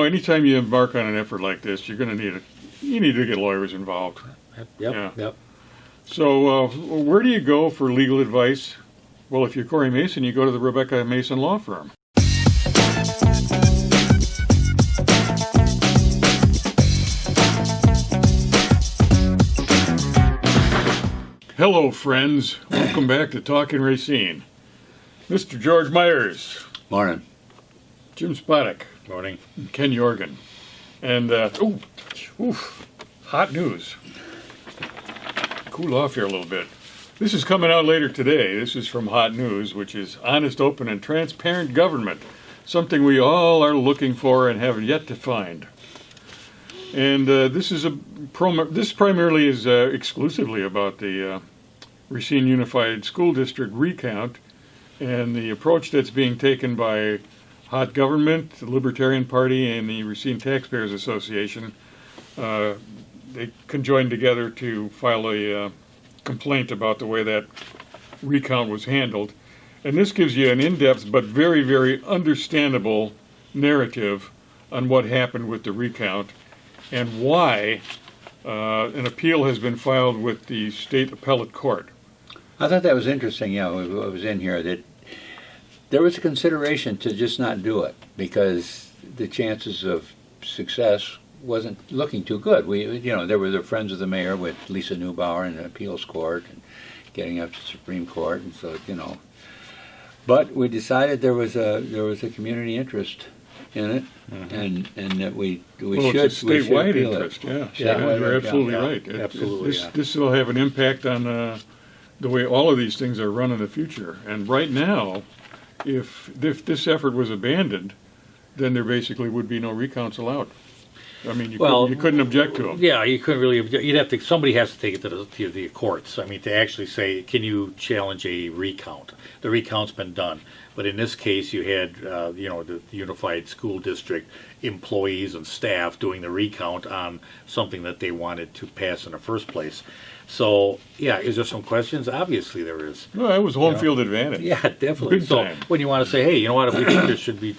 anytime you embark on an effort like this, you're going to need to get lawyers involved. Yep. So where do you go for legal advice? Well, if you're Corey Mason, you go to the Rebecca Mason Law Firm. Hello, friends. Welcome back to Talking Racine. Mr. George Myers. Morning. Jim Spodek. Morning. And Ken Jorgen. And, hot news. Cool off here a little bit. This is coming out later today. This is from Hot News, which is honest, open, and transparent government. Something we all are looking for and have yet to find. And this primarily is exclusively about the Racine Unified School District recount and the approach that's being taken by Hot Government, the Libertarian Party, and the Racine Taxpayers Association. They conjoined together to file a complaint about the way that recount was handled. And this gives you an in-depth but very, very understandable narrative on what happened with the recount and why an appeal has been filed with the state appellate court. I thought that was interesting, I was in here, that there was a consideration to just not do it because the chances of success wasn't looking too good. There were the friends of the mayor with Lisa Neubauer in the appeals court and getting up to the Supreme Court, and so, But we decided there was a community interest in it, and that we should. It's a statewide appeal interest, it. You're absolutely right. Absolutely. This will have an impact on the way all of these things are run in the future. And right now, if this effort was abandoned, then there basically would be no recounts allowed. I mean, you couldn't object to them. Yeah, you couldn't really object. You'd have to. Somebody has to take it to the courts. I mean, to actually say, can you challenge a recount? The recount's been done, but in this case, you had the Unified School District employees and staff doing the recount on something that they wanted to pass in the first place. So, yeah, is there some questions? Obviously, there is. No, that was home field advantage. Yeah, definitely. Big so time. when you want to say, hey, you know what? If we think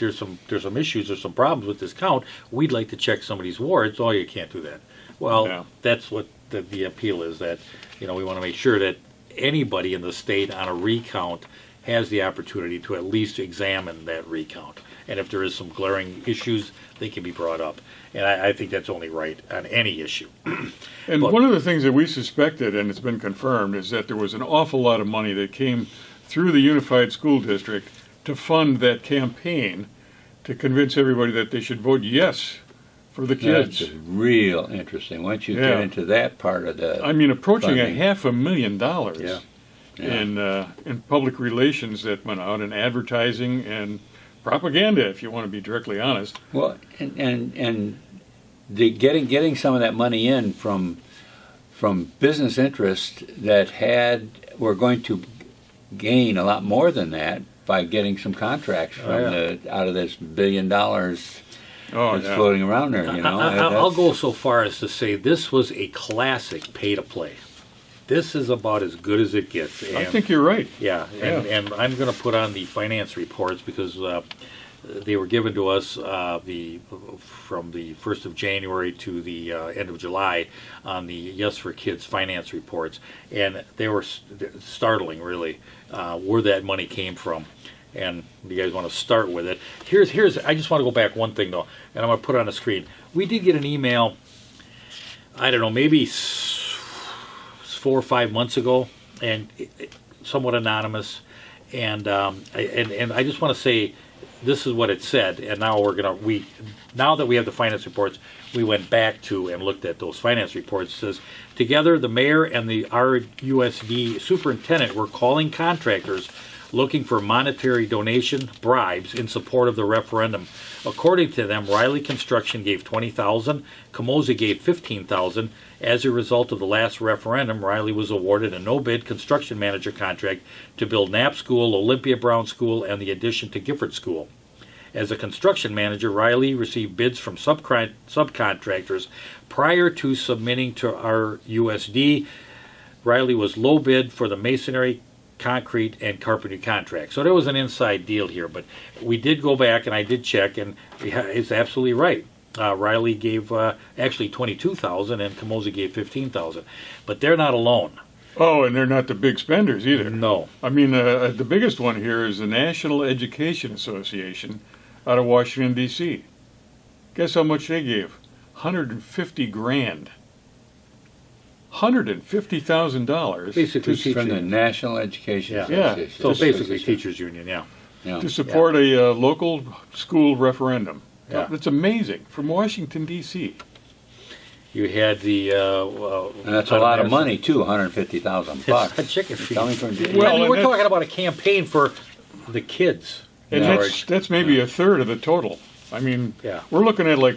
there's some issues or some problems with this count, we'd like to check somebody's warrants. Oh, you can't do that. Well, that's what the appeal is. That we want to make sure that anybody in the state on a recount has the opportunity to at least examine that recount. And if there is some glaring issues, they can be brought up. And I think that's only right on any issue. And one of the things that we suspected, and it's been confirmed, is that there was an awful lot of money that came through the Unified School District to fund that campaign to convince everybody that they should vote yes for the kids. That's real interesting. Once you get into that part of the approaching funding. $500,000 in public relations that went out, and advertising and propaganda, if you want to be directly honest. Well, and the getting some of that money in from business interests that were going to gain a lot more than that by getting some contracts out of this $1 billion that's floating around there. I'll go so far as to say this was a classic pay-to-play. This is about as good as it gets. And, I think you're right. Yeah, and I'm going to put on the finance reports because they were given to us from the 1st of January to the end of July on the Yes for Kids finance reports, and they were startling, really, where that money came from. And you guys want to start with it. Here's. I just want to go back one thing though, and I'm going to put it on the screen. We did get an email. I don't know, maybe 4 or 5 months ago, and somewhat anonymous, and I just want to say this is what it said. And now now that we have the finance reports, we went back to and looked at those finance reports. It says, together the mayor and the RUSD superintendent were calling contractors looking for monetary donation bribes in support of the referendum. According to them, Riley Construction gave $20,000, Camosa gave $15,000. As a result of the last referendum, Riley was awarded a no-bid construction manager contract to build Knapp School, Olympia Brown School, and the addition to Gifford School. As a construction manager, Riley received bids from subcontractors prior to submitting to RUSD. Riley was low bid for the masonry, concrete, and carpentry contract. So there was an inside deal here, but we did go back and I did check, and it's absolutely right. Riley gave actually 22,000, and Camosi gave 15,000. But they're not alone. Oh, and they're not the big spenders either. No. I mean, the biggest one here is the National Education Association out of Washington, D.C. Guess how much they gave? 150 grand. $150,000 Basically, From the National Education Yeah. Association. So basically, teachers union. Yeah. Yeah. to support a local school referendum. Yeah. That's amazing. From Washington, D.C. You had the. And that's a lot of money too, 150,000 bucks. A chicken feed. Coming from Well, I mean, and we're that's- talking about a campaign for the kids. And Yeah. that's maybe a third of the total. I mean, Yeah. we're looking at like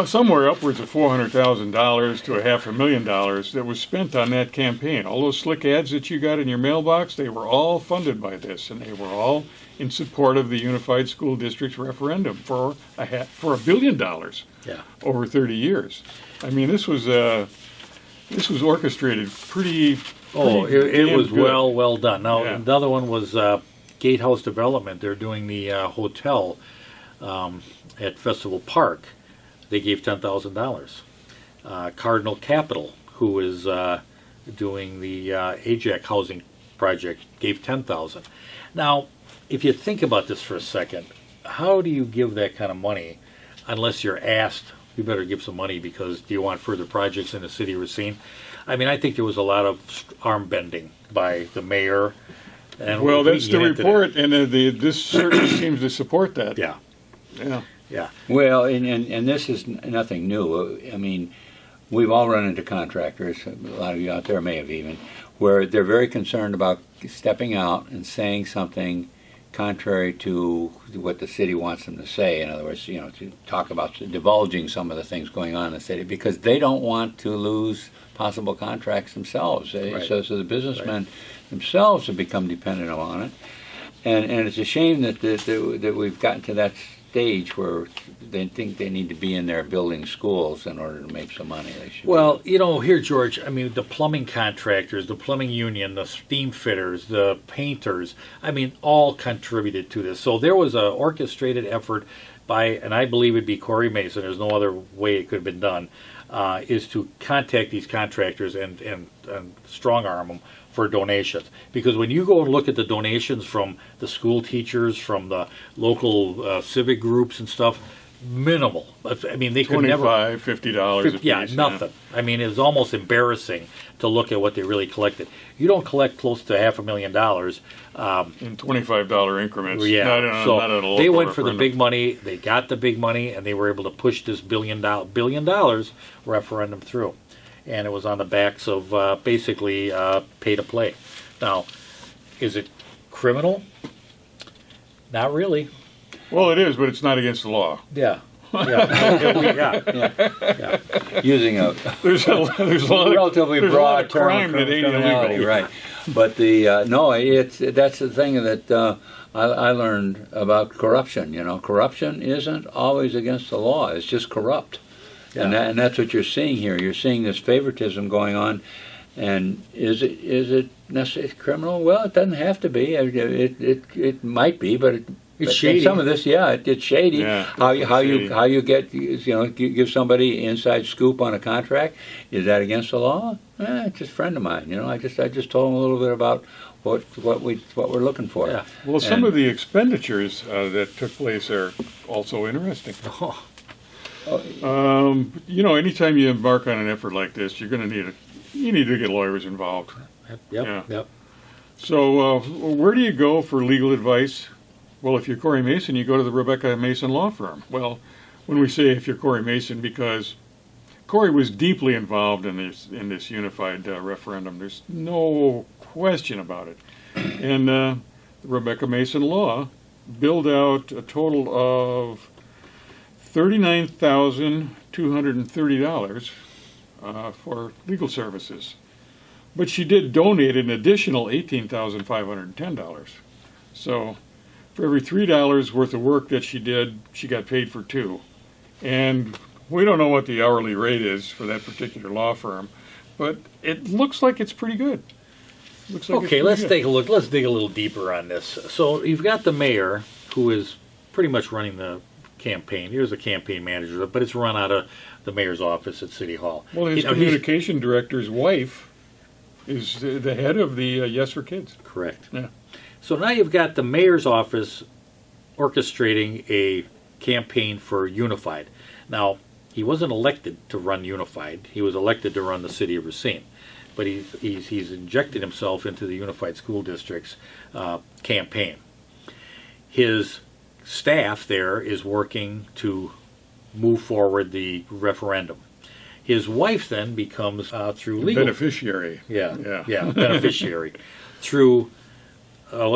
somewhere upwards of $400,000 to $500,000 that was spent on that campaign. All those slick ads that you got in your mailbox, they were all funded by this, and they were all in support of the Unified School Districts referendum for $1 billion Yeah. over 30 years. I mean, this was orchestrated pretty. Oh, pretty it damn was good. well done. Now, Yeah. the other one was Gatehouse Development. They're doing the hotel at Festival Park. They gave $10,000. Cardinal Capital, who is doing the AJAC housing project, gave $10,000. Now, if you think about this for a second, how do you give that kind of money unless you're asked, you better give some money because do you want further projects in the city of Racine? I mean, I think there was a lot of arm bending by the mayor. And Well, we that's can the get into that. report, and this certainly seems to support that. Yeah, Yeah. yeah. Well, and this is nothing new. I mean, we've all run into contractors, a lot of you out there may have even, where they're very concerned about stepping out and saying something contrary to what the city wants them to say. In other words, to talk about divulging some of the things going on in the city because they don't want to lose possible contracts themselves. Right. So the businessmen themselves have become dependent on it. And it's a shame that we've gotten to that stage where they think they need to be in there building schools in order to make some money. They should. Well, here, George, I mean, the plumbing contractors, the plumbing union, the steam fitters, the painters, I mean, all contributed to this. So there was an orchestrated effort by, and I believe it'd be Corey Mason, there's no other way it could have been done, is to contact these contractors and strong arm them for donations. Because when you go and look at the donations from the school teachers, from the local civic groups and stuff, minimal. I mean, they could never. $25, $50 a piece. Yeah, nothing. I mean, it was almost embarrassing to look at what they really collected. You don't collect close to $500,000. In $25 increments. Yeah, Not at a local they went for the referendum. big money. They got the big money, and they were able to push this $1 billion referendum through. And it was on the backs of basically pay to play. Now, is it criminal? Not really. Well, it is, but it's not against the law. Yeah. Yeah. using a There's a lot of, relatively there's a lot broad of term crime of that ain't criminality, illegal. right? But that's the thing that I learned about corruption. Corruption isn't always against the law; it's just corrupt, and that's what you're seeing here. You're seeing this favoritism going on, and is it necessarily criminal? Well, it doesn't have to be. It might be, but It's shady. Some of this, it's shady. Yeah, how shady. you get give somebody inside scoop on a contract? Is that against the law? Just a friend of mine. I just told him a little bit about what we're looking for. Yeah. Well, some And- of the expenditures that took place are also interesting. Oh, Anytime you embark on an effort like this, you need to get lawyers involved. yep. So where do you go for legal advice? Well, if you're Corey Mason, you go to the Rebecca Mason Law Firm. Well, when we say if you're Corey Mason, because Corey was deeply involved in this unified referendum, there's no question about it. And the Rebecca Mason Law billed out a total of $39,230 for legal services. But she did donate an additional $18,510. So for every $3 worth of work that she did, she got paid for $2. And we don't know what the hourly rate is for that particular law firm, but it looks like it's pretty good. Okay, let's take a look. Let's dig a little deeper on this. So you've got the mayor, who is pretty much running the campaign. Here's a campaign manager, but it's run out of the mayor's office at City Hall. Well, his communication director's wife is the head of the Yes for Kids. Correct. Yeah. So now you've got the mayor's office orchestrating a campaign for Unified. Now, he wasn't elected to run Unified. He was elected to run the city of Racine. But he's injected himself into the Unified School District's campaign. His staff there is working to move forward the referendum. His wife then becomes through legal Beneficiary. yeah beneficiary through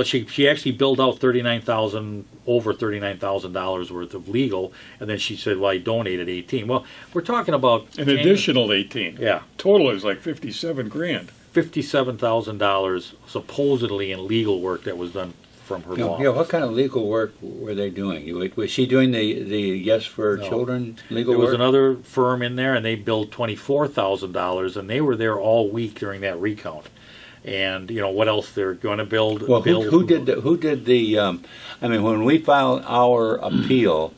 she actually billed out over $39,000 worth of legal, and then she said, well, I donated 18. Well, we're talking about An additional 18. Yeah. Total is like 57 grand. $57,000 supposedly in legal work that was done from her law. Yeah, what kind of legal work were they doing? Was she doing the Yes for No. Children legal There work? was another firm in there, and they billed $24,000, and they were there all week during that recount. And what else they're going to build? Well, who did the? I mean, when we filed our appeal,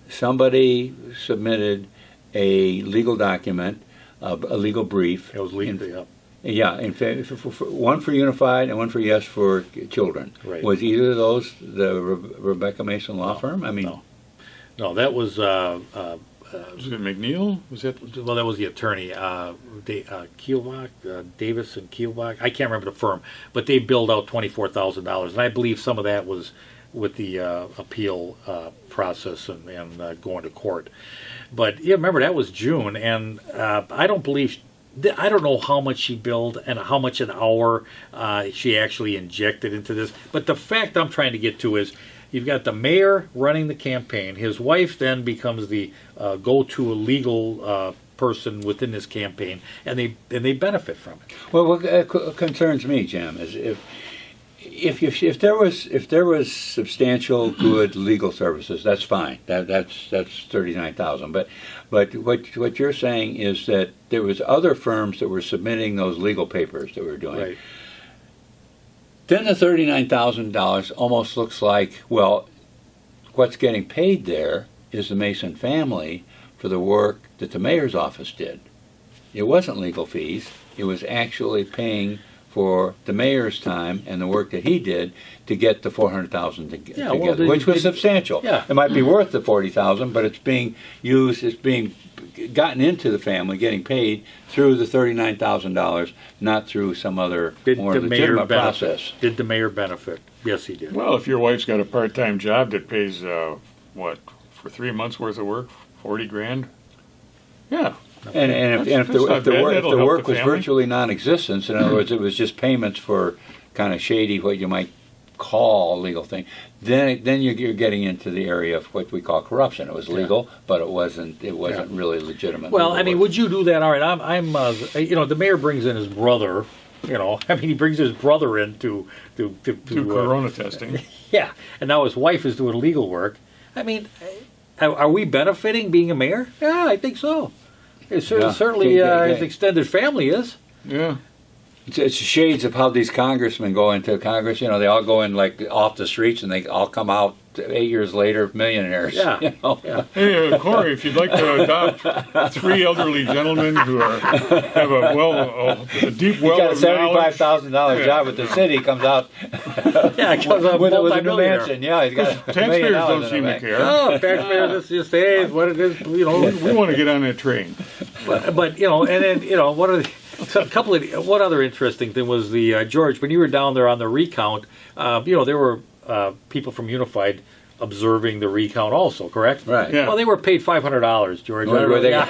somebody submitted a legal document, a legal brief. It was legal. Yeah. Yeah, in fact, one for Unified and one for Yes for Children. Right. Was either of those the Rebecca Mason law firm? I mean, No, that was. Was it McNeil? Was that? Well, that was the attorney, Kielbach, Davis and Kielbach. I can't remember the firm, but they billed out $24,000, and I believe some of that was with the appeal process and going to court. But yeah, remember that was June, and I don't know how much she billed and how much an hour she actually injected into this. But the fact I'm trying to get to is, you've got the mayor running the campaign. His wife then becomes the go-to legal person within this campaign, and they benefit from it. well, what concerns me, Jim, is if there was substantial good legal services, that's fine. That's $39,000. But what you're saying is that there was other firms that were submitting those legal papers that were doing. Right. Then the $39,000 almost looks like, well, what's getting paid there is the Mason family for the work that the mayor's office did. It wasn't legal fees. It was actually paying for the mayor's time and the work that he did to get the $400,000 together, which was substantial. Yeah. It might be worth the $40,000, but it's being used, it's being gotten into the family, getting paid through the $39,000, not through some other more legitimate process. Did the mayor benefit? Yes, he did. Well, if your wife's got a part-time job that pays, for 3 months worth of work, 40 grand? Yeah. And if the work was family. virtually non-existent, in other words, it was just payments for kind of shady, what you might call a legal thing, then you're getting into the area of what we call corruption. It was legal, but it wasn't really legitimate. Well, I mean, would you do that? All right, I'm the mayor brings in his brother. He brings his brother in to corona testing. Yeah, and now his wife is doing legal work. I mean, are we benefiting being a mayor? Yeah, I think so. Certainly, his extended family is. Yeah. It's shades of how these congressmen go into Congress. They all go in like off the streets, and they all come out 8 years later millionaires. Yeah. Yeah. Hey, Corey, if you'd like to adopt 3 elderly gentlemen who have a deep well Got a of knowledge. $75,000 job with the city, comes out Yeah, because I'm with a new multi-millionaire. mansion. Yeah, he's got $1 Taxpayers million don't in seem the to bank. care. Oh, taxpayers, it's just hey, it's what it is. We want to get on that train. But and then one other interesting thing was the George, when you were down there on the recount, there were people from Unified observing the recount also, correct? Right. Yeah. Well, they were paid $500, George. Where they- Yeah.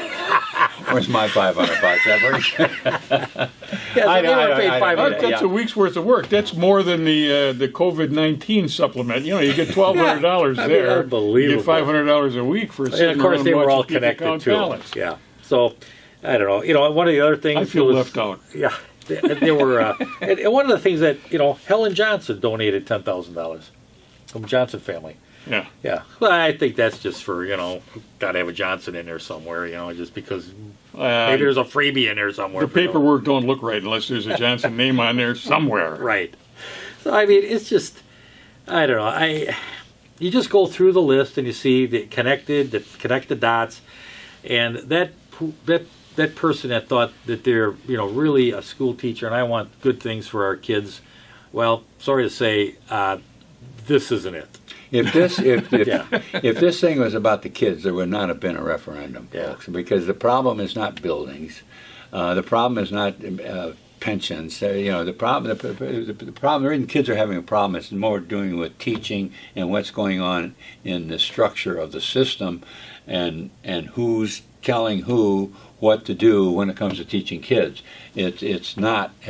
Where's my $500, Edward? Yeah, so they were paid $500. That's a week's worth of work. That's more than the COVID-19 supplement. You get $1,200 there. unbelievable. You get $500 a week for And sitting of course, around they were watching all people connected count too. ballots. Yeah. So, I don't know. One of the other things I feel was, left out. Yeah, there were, and one of the things that Helen Johnson donated $10,000 from Johnson family. Yeah. Yeah, well, I think that's just for got to have a Johnson in there somewhere. Just because maybe there's a freebie in there somewhere. The paperwork don't look right unless there's a Johnson name on there somewhere. Right. So I mean, it's just I don't know. you just go through the list and you see the connect the dots, and that person that thought that they're really a school teacher and I want good things for our kids, well, sorry to say, this isn't it. If this Yeah. if this thing was about the kids, there would not have been a referendum, Yeah. folks. Because the problem is not buildings, the problem is not pensions. The problem the reason kids are having a problem is more doing with teaching and what's going on in the structure of the system, and who's telling who what to do when it comes to teaching kids. Has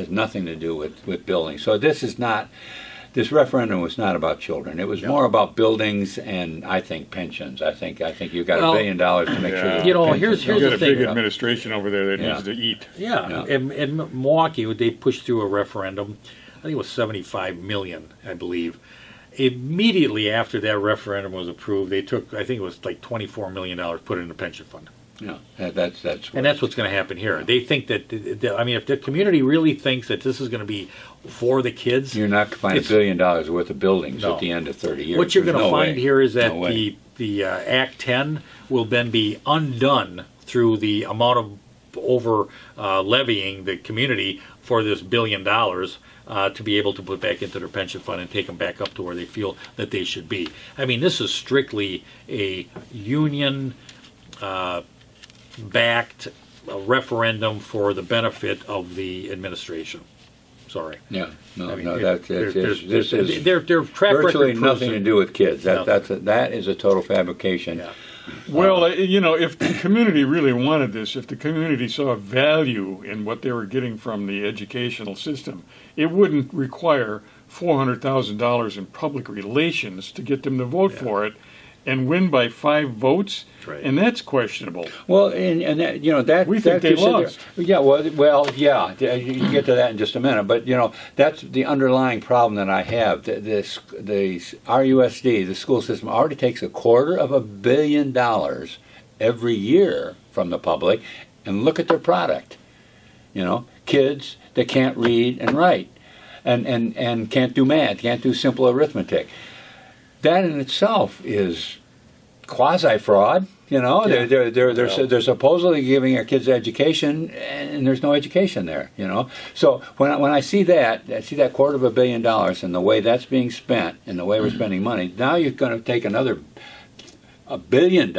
nothing to do with buildings. So this referendum was not about children. It was more about buildings and, I think, pensions. I think you've got $1 billion to make sure. Yeah. that Here's You've got the a thing. big administration over there that Yeah. needs to eat. Yeah, in Milwaukee, they pushed through a referendum. I think it was 75 million, I believe. Immediately after that referendum was approved, they took, I think it was like $24 million, put it in the pension fund. Yeah, that's And that's what's going to happen here. They think that, if the community really thinks that this is going to be for the kids, you're not going to find $1 billion worth of buildings No. at the end of 30 years. what you're going There's to no find way. here is that No way. the Act 10 will then be undone through the amount of over levying the community for this $1 billion to be able to put back into their pension fund and take them back up to where they feel that they should be. I mean, this is strictly a union backed referendum for the benefit of the administration. Sorry. Yeah, no, I mean, this is their track virtually record nothing proves to it. do with kids. Nothing. That is a total fabrication. Yeah. Well, if the community really wanted this, if the community saw value in what they were getting from the educational system, it wouldn't require $400,000 in public relations to get them to vote for it and win by 5 votes, Right. and that's questionable. Well, and that We think that they you said lost. there- Yeah, well, yeah. You can get to that in just a minute, but that's the underlying problem that I have. The RUSD, the school system, already takes $250 million every year from the public, and look at their product. Kids that can't read and write, and can't do math, can't do simple arithmetic. That in itself is quasi-fraud. They're supposedly giving our kids education, and there's no education there. So when I see that, $250 million and the way that's being spent and the way we're spending money, now you're going to take another $1 billion,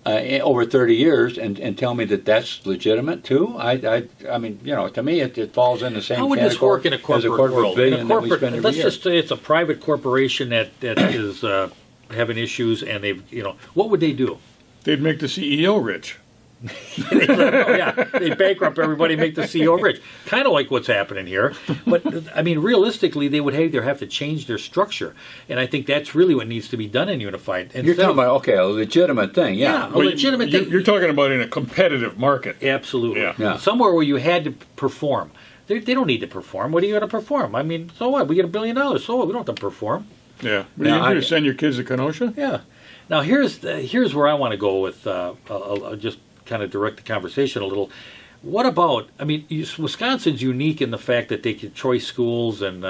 over 30 years, and tell me that that's legitimate too. I mean, to me, it falls in the same How would category this work in a as corporate $250 world? million In a that we corporate, spend every let's year. just say it's a private corporation that is having issues, and they've, what would they do? They'd make the CEO rich. They bankrupt everybody, make the CEO rich. Kind of like what's happening here. But, I mean, realistically, they would either have to change their structure. And I think that's really what needs to be done in Unified. You're talking about, a legitimate thing, Yeah, a But legitimate thing. You're talking about in a competitive market. Absolutely. Yeah. Somewhere where you had to perform. They don't need to perform. What are you going to perform? I mean, so what? We get $1 billion. So what? We don't have to perform. Yeah. What Now, are you going to send your kids to Kenosha? Yeah. Now here's where I want to go with. I'll just kind of direct the conversation a little. What about? I mean, Wisconsin's unique in the fact that they can choice schools and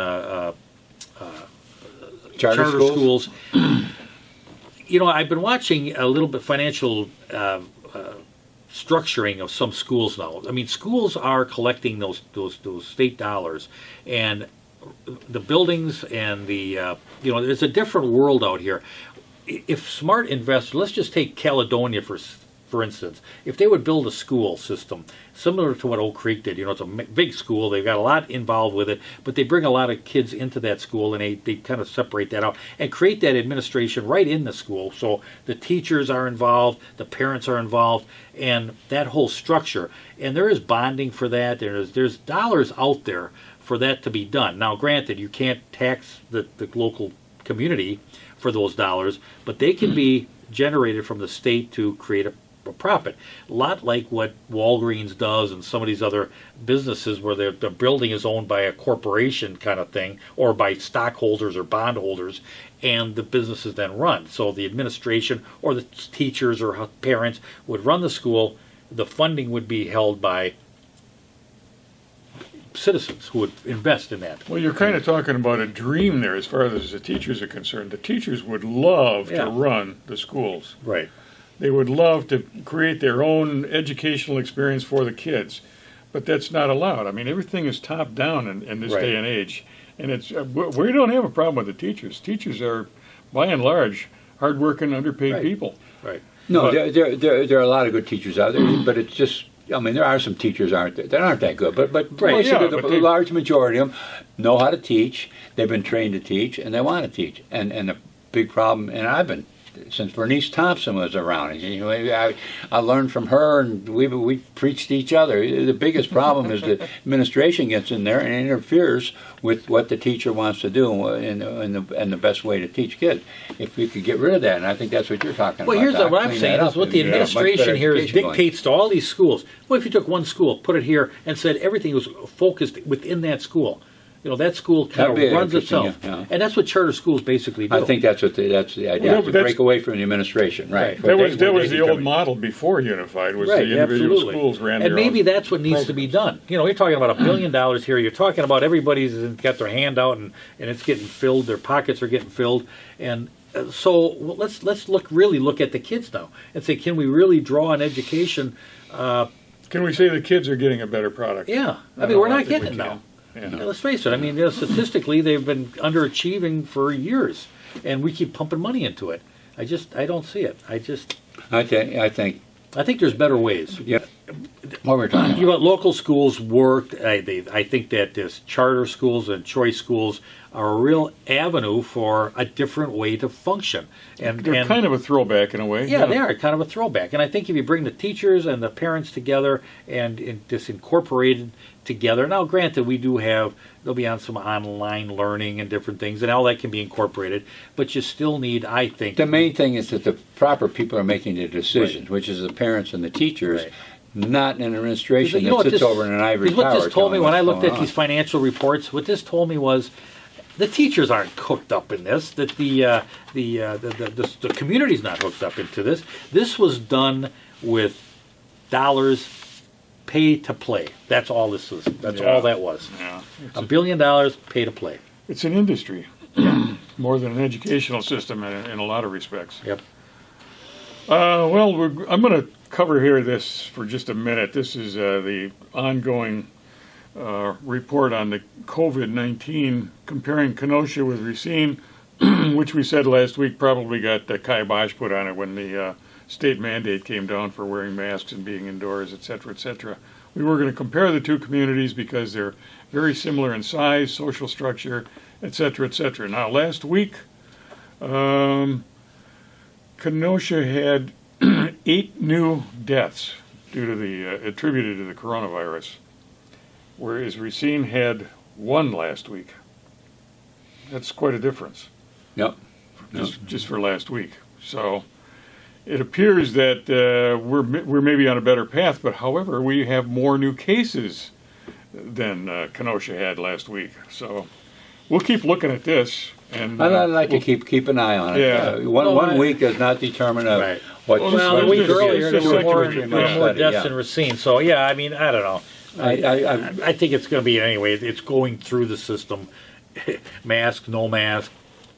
charter schools. I've been watching a little bit financial structuring of some schools now. I mean, schools are collecting those state dollars, and the buildings and the there's a different world out here. If smart investors, let's just take Caledonia for instance, if they would build a school system similar to what Oak Creek did, it's a big school, they've got a lot involved with it, but they bring a lot of kids into that school and they kind of separate that out and create that administration right in the school, so the teachers are involved, the parents are involved, and that whole structure. And there is bonding for that, there's dollars out there for that to be done. Now granted, you can't tax the local community for those dollars, but they can be generated from the state to create a profit. A lot like what Walgreens does and some of these other businesses where the building is owned by a corporation kind of thing, or by stockholders or bondholders, and the business is then run. So the administration or the teachers or parents would run the school. The funding would be held by citizens who would invest in that. Well, you're kind of talking about a dream there as far as the teachers are concerned. The teachers would love Yeah. to run the schools. Right. They would love to create their own educational experience for the kids, but that's not allowed. I mean, everything is top down in this Right. day and age, and it's we don't have a problem with the teachers. Teachers are, by and large, hardworking, underpaid Right. people. Right. No, But- there are a lot of good teachers out there, but it's just. I mean, there are some teachers that aren't that good, but Right, most yeah, of but the they- large majority of them know how to teach. They've been trained to teach, and they want to teach. And the big problem, and I've been since Bernice Thompson was around. You know, I learned from her, and we preached to each other. The biggest problem is the administration gets in there and interferes with what the teacher wants to do and the best way to teach kids. If we could get rid of that, and I think that's what you're talking Well, about. here's Doc, what I'm clean saying that is up what and the get a much administration better here is education going. dictates to all these schools. What if you took one school, put it here, and said everything was focused within that school? You know, that school kind That'd be of runs interesting, itself. yeah. And that's what charter schools basically do. I think that's that's the idea. Well, to that's- break away from the administration, right? Right. But That they- was they the old determine- model before Unified. Was Right, the individual absolutely. schools ran and their maybe own. that's what needs to be done. You know, you're talking about $1 billion here. You're talking about everybody's got their hand out and it's getting filled. Their pockets are getting filled. And so let's really look at the kids now and say, can we really draw an education? Can we say the kids are getting a better product? Yeah, I No, mean, we're I not think we getting it now. can. Yeah. Yeah, let's face it. I mean, statistically, they've been underachieving for years, and we keep pumping money into it. I don't see it. I think there's better ways. Yeah. What we're talking You about. know, local schools work. I think that this charter schools and choice schools are a real avenue for a different way to function. And They're kind of a throwback in a way. yeah, they are kind of a throwback. And I think if you bring the teachers and the parents together and this incorporated together. Now, granted, they'll be on some online learning and different things, and all that can be incorporated. But you still need, I think, The main thing is that the proper people are making the decisions, which is the parents and the teachers, Right. not an administration You know what that sits this- over in an ivory because tower. what this told me telling when I what's looked going at on. these financial reports, what this told me was the teachers aren't hooked up in this. That the community's not hooked up into this. This was done with dollars pay to play. That's all this was. That's Yeah. all that was. Yeah. $1 billion pay to play. It's an industry more than an educational system in a lot of respects. Yep. Well, I'm going to cover here this for just a minute. This is the ongoing report on the COVID-19 comparing Kenosha with Racine, which we said last week probably got the kibosh put on it when the state mandate came down for wearing masks and being indoors, et cetera, et cetera. We were going to compare the two communities because they're very similar in size, social structure, et cetera, et cetera. Now, last week, Kenosha had 8 new deaths due to attributed to the coronavirus, whereas Racine had 1 last week. That's quite a difference. Yep. Just for last week. So it appears that we're maybe on a better path, but however, we have more new cases than Kenosha had last week. So we'll keep looking at this. And I'd like to keep an eye on it. Yeah. One week does not determine Right. what. Well, Well, a it's week just- earlier, it's there just were more, secondary there were more study, deaths yeah. in Racine. So, yeah, I mean, I don't know. I I think it's going to be anyway. It's going through the system. Mask, no mask,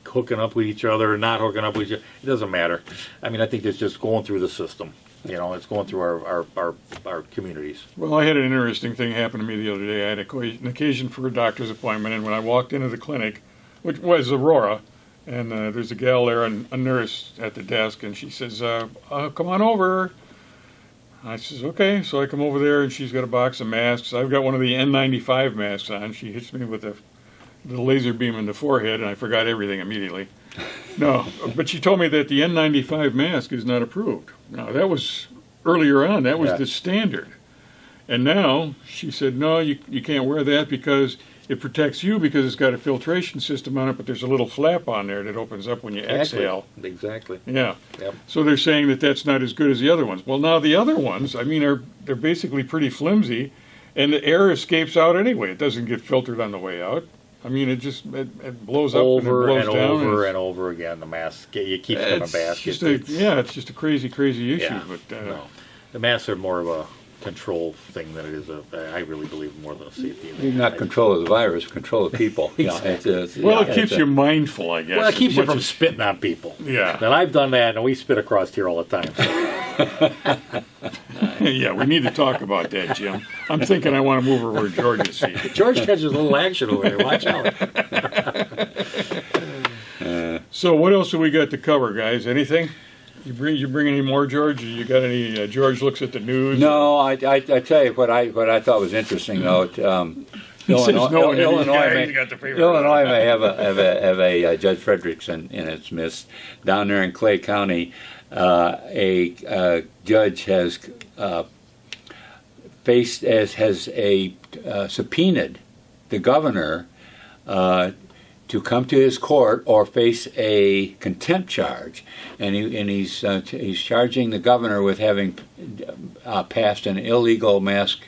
hooking up with each other, not hooking up with each other. It doesn't matter. I mean, I think it's just going through the system. You know, it's going through our communities. Well, I had an interesting thing happen to me the other day. I had an occasion for a doctor's appointment, and when I walked into the clinic, which was Aurora, and there's a gal there, a nurse at the desk, and she says, come on over. I says, okay. So I come over there, and she's got a box of masks. I've got one of the N95 masks on. She hits me with the laser beam in the forehead, and I forgot everything immediately. No, but she told me that the N95 mask is not approved. Now, that was earlier on. That was Yeah. the standard. And now she said, no, you can't wear that because it protects you because it's got a filtration system on it, but there's a little flap on there that opens up when you exhale. Exactly. Yeah. Yep. So they're saying that that's not as good as the other ones. Well, now the other ones, I mean, they're basically pretty flimsy, and the air escapes out anyway. It doesn't get filtered on the way out. I mean, it blows up Over and it and blows down. over and over again, the mask. You keep it in a It's basket. just it's just a crazy, crazy issue. Yeah. But No. The masks are more of a control thing than it is I really believe more than a safety. Not control of the virus, control of people. Well, it keeps you mindful, I guess. Well, it keeps as you much from as- spitting on people. Yeah. And I've done that, and we spit across here all the time. So. Yeah, we need to talk about that, Jim. I'm thinking I want to move over where George is seated. George catches a little action over there. Watch out. So what else do we got to cover, guys? Anything? You bring any more, George? You got any? George looks at the news. No, I tell you what I thought was interesting though. He says no, and then Illinois, he's got the paper. Illinois may have a Judge Frederickson in its midst. Down there in Clay County, a judge has subpoenaed the governor to come to his court or face a contempt charge, and he's charging the governor with having passed an illegal mask,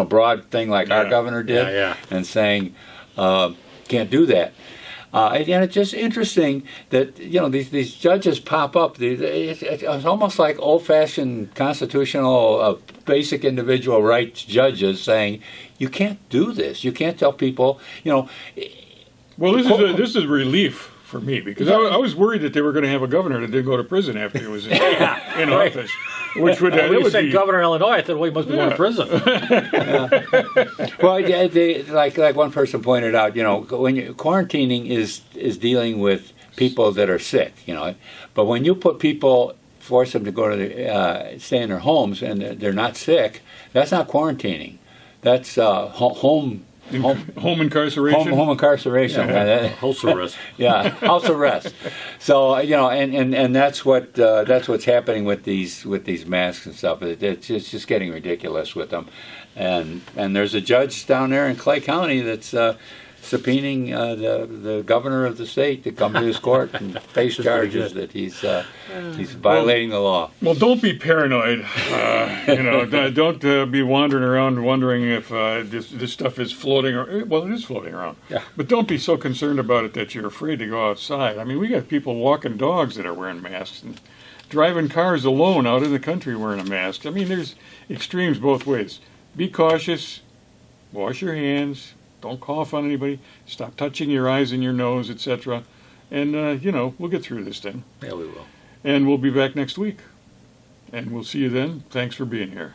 broad thing like our governor did, and saying can't do that. And it's just interesting that these judges pop up. It's almost like old-fashioned constitutional, basic individual rights judges saying, "You can't do this. You can't tell people." Well, this is relief for me because I was worried that they were going to have a governor that didn't go to prison after he was in office, which would When that you would said be. Governor of Illinois, I thought, well, he must be going to prison. Well, like one person pointed out, when quarantining is dealing with people that are sick, but when you put people, force them to go to stay in their homes and they're not sick, that's not quarantining. That's home incarceration. Home incarceration. House arrest. Yeah, house arrest. So and that's what's happening with these masks and stuff. It's just getting ridiculous with them. And there's a judge down there in Clay County that's subpoenaing the governor of the state to come to his court and face charges that he's violating the law. Well, don't be paranoid. Don't be wandering around wondering if this stuff is floating. Well, it is floating around. Yeah. But don't be so concerned about it that you're afraid to go outside. I mean, we got people walking dogs that are wearing masks and driving cars alone out in the country wearing a mask. I mean, there's extremes both ways. Be cautious. Wash your hands. Don't cough on anybody. Stop touching your eyes and your nose, etc. And, we'll get through this thing. Yeah, we will. And we'll be back next week. And we'll see you then. Thanks for being here.